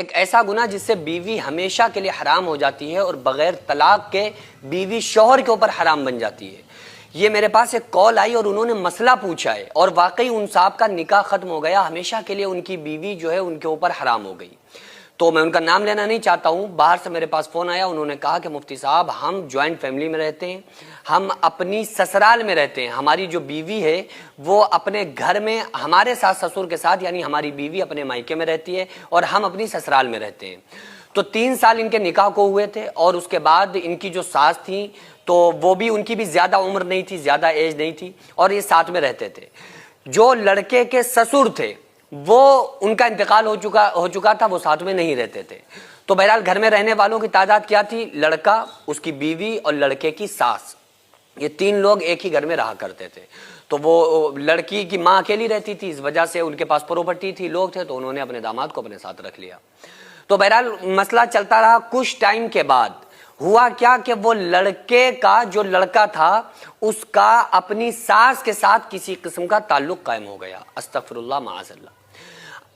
ایک ایسا گناہ جس سے بیوی ہمیشہ کے لیے حرام ہو جاتی ہے اور بغیر طلاق کے بیوی شوہر کے اوپر حرام بن جاتی ہے۔ یہ میرے پاس ایک کال آئی اور انہوں نے مسئلہ پوچھا ہے اور واقعی ان صاحب کا نکاح ختم ہو گیا، ہمیشہ کے لیے ان کی بیوی جو ہے ان کے اوپر حرام ہو گئی۔ تو میں ان کا نام لینا نہیں چاہتا ہوں، باہر سے میرے پاس فون آیا، انہوں نے کہا کہ مفتی صاحب ہم جوائنٹ فیملی میں رہتے ہیں، ہم اپنی سسرال میں رہتے ہیں، ہماری جو بیوی ہے وہ اپنے گھر میں ہمارے ساتھ سسر کے ساتھ، یعنی ہماری بیوی اپنے مائکے میں رہتی ہے اور ہم اپنی سسرال میں رہتے ہیں۔ تو 3 سال ان کے نکاح کو ہوئے تھے اور اس کے بعد ان کی جو ساس تھیں تو وہ بھی ان کی بھی زیادہ عمر نہیں تھی، زیادہ ایج نہیں تھی اور یہ ساتھ میں رہتے تھے۔ جو لڑکے کے سسر تھے وہ ان کا انتقال ہو چکا تھا، وہ ساتھ میں نہیں رہتے تھے۔ تو بہرحال گھر میں رہنے والوں کی تعداد کیا تھی؟ لڑکا، اس کی بیوی اور لڑکے کی ساس، یہ 3 لوگ ایک ہی گھر میں رہا کرتے تھے۔ تو وہ لڑکی کی ماں اکیلی رہتی تھی، اس وجہ سے ان کے پاس پراپرٹی تھی، لوگ تھے، تو انہوں نے اپنے داماد کو اپنے ساتھ رکھ لیا۔ تو بہرحال مسئلہ چلتا رہا، کچھ ٹائم کے بعد ہوا کیا کہ وہ لڑکے کا جو لڑکا تھا اس کا اپنی ساس کے ساتھ کسی قسم کا تعلق قائم ہو گیا، استغفر اللہ معاذ اللہ۔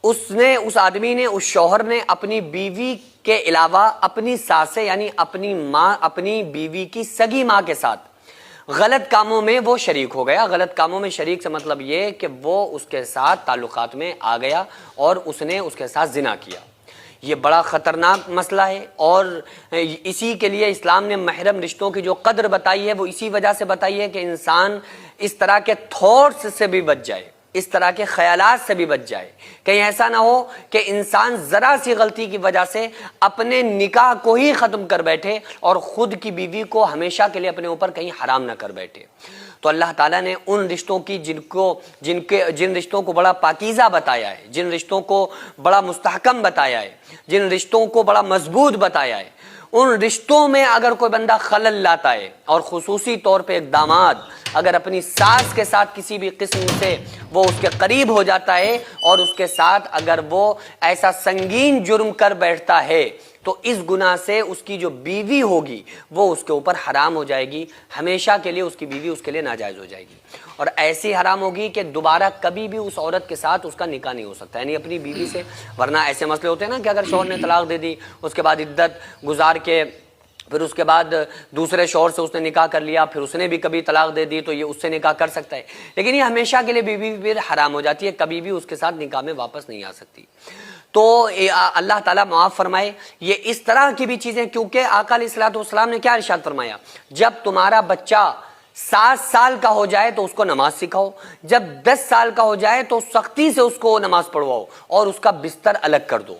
اس آدمی نے، اس شوہر نے اپنی بیوی کے علاوہ اپنی ساس یعنی اپنی ماں، اپنی بیوی کی سگی ماں کے ساتھ غلط کاموں میں وہ شریک ہو گیا۔ غلط کاموں میں شریک سے مطلب یہ کہ وہ اس کے ساتھ تعلقات میں آ گیا اور اس نے اس کے ساتھ زنا کیا۔ یہ بڑا خطرناک مسئلہ ہے اور اسی کے لیے اسلام نے محرم رشتوں کی جو قدر بتائی ہے وہ اسی وجہ سے بتائی ہے کہ انسان اس طرح کے تھاٹس سے بھی بچ جائے، اس طرح کے خیالات سے بھی بچ جائے، کہیں ایسا نہ ہو کہ انسان ذرا سی غلطی کی وجہ سے اپنے نکاح کو ہی ختم کر بیٹھے اور خود کی بیوی کو ہمیشہ کے لیے اپنے اوپر کہیں حرام نہ کر بیٹھے۔ تو اللہ تعالیٰ نے ان رشتوں کی جن رشتوں کو بڑا پاکیزہ بتایا ہے، جن رشتوں کو بڑا مستحکم بتایا ہے، جن رشتوں کو بڑا مضبوط بتایا ہے، ان رشتوں میں اگر کوئی بندہ خلل لاتا ہے اور خصوصی طور پہ ایک داماد اگر اپنی ساس کے ساتھ کسی بھی قسم سے وہ اس کے قریب ہو جاتا ہے اور اس کے ساتھ اگر وہ ایسا سنگین جرم کر بیٹھتا ہے تو اس گناہ سے اس کی جو بیوی ہوگی وہ اس کے اوپر حرام ہو جائے گی، ہمیشہ کے لیے اس کی بیوی اس کے لیے ناجائز ہو جائے گی اور ایسی حرام ہوگی کہ دوبارہ کبھی بھی اس عورت کے ساتھ اس کا نکاح نہیں ہو سکتا، یعنی اپنی بیوی سے۔ ورنہ ایسے مسئلے ہوتے ہیں نا کہ اگر شوہر نے طلاق دے دی، اس کے بعد عدت گزار کے پھر اس کے بعد دوسرے شوہر سے اس نے نکاح کر لیا، پھر اس نے بھی کبھی طلاق دے دی تو یہ اس سے نکاح کر سکتا ہے، لیکن یہ ہمیشہ کے لیے بیوی پھر حرام ہو جاتی ہے، کبھی بھی اس کے ساتھ نکاح میں واپس نہیں آ سکتی۔ تو اللہ تعالیٰ معاف فرمائے یہ اس طرح کی بھی چیزیں، کیونکہ آقا علیہ الصلوۃ والسلام نے کیا ارشاد فرمایا؟ جب تمہارا بچہ 7 سال کا ہو جائے تو اس کو نماز سکھاؤ، جب 10 سال کا ہو جائے تو سختی سے اس کو نماز پڑھواؤ اور اس کا بستر الگ کر دو۔